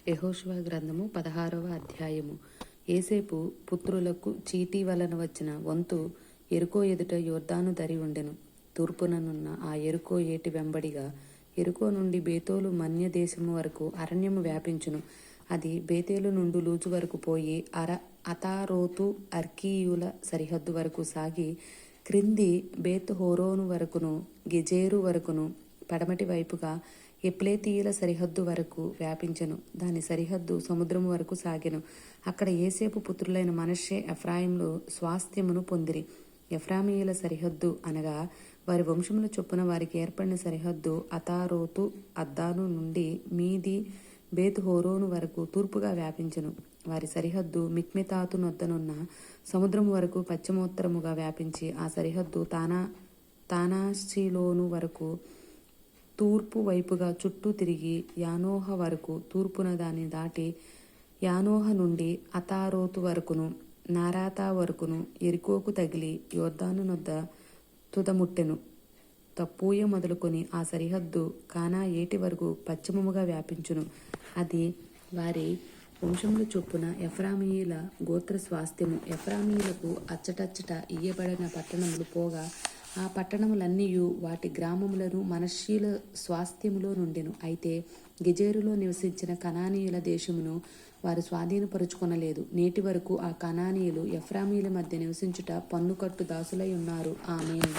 యెహోషువ గ్రంథము 16వ అధ్యాయము. యోసేపు పుత్రులకు చీటీ వలన వచ్చిన వంతు యెరికో ఎదుట యొర్దాను దరి ఉండెను. తూర్పుననున్న ఆ యెరికో ఏటి వెంబడిగా యెరికో నుండి బేతేలు మన్య దేశము వరకు అరణ్యము వ్యాపించును. అది బేతేలు నుండి లూజు వరకు పోయి అతారోతు అర్కీయుల సరిహద్దు వరకు సాగి క్రింది బేత్ హోరోను వరకును గెజేరు వరకును పడమటి వైపుగా ఎప్లేతీయుల సరిహద్దు వరకు వ్యాపించెను. దాని సరిహద్దు సముద్రము వరకు సాగెను. అక్కడ యోసేపు పుత్రులైన మనష్షే ఎఫ్రాయిములు స్వాస్థ్యమును పొందిరి. ఎఫ్రామీయుల సరిహద్దు అనగా వారి వంశముల చొప్పున వారికి ఏర్పడిన సరిహద్దు అతారోతు అద్దాను నుండి మీది బేత్ హోరోను వరకు తూర్పుగా వ్యాపించెను. వారి సరిహద్దు మిక్మెతాతు నొద్దనున్న సముద్రము వరకు పశ్చిమోత్తరముగా వ్యాపించి ఆ సరిహద్దు తానాషీలోను వరకు తూర్పు వైపుగా చుట్టూ తిరిగి యానోహ వరకు తూర్పున దాన్ని దాటి యానోహ నుండి అతారోతు వరకును నారాతా వరకును యెరికోకు తగిలి యొర్దాను నొద్ద తుదముట్టెను. తప్పూయ మొదలుకొని ఆ సరిహద్దు కానా ఏటి వరకు పశ్చిమముగా వ్యాపించును. అది వారి వంశముల చొప్పున ఎఫ్రామీయుల గోత్ర స్వాస్థ్యము. ఎఫ్రామీయులకు అచ్చటచ్చట ఇయ్యబడిన పట్టణములు పోగా ఆ పట్టణములన్నీయు వాటి గ్రామములను మనష్షీల స్వాస్థ్యములో నుండెను. అయితే గెజేరులో నివసించిన కనానీయుల దేశమును వారు స్వాధీనపరుచుకొనలేదు. నేటి వరకు ఆ కనానీయులు ఎఫ్రామీయుల మధ్య నివసించుట పన్నుకట్టు దాసులై ఉన్నారు. ఆమేన్.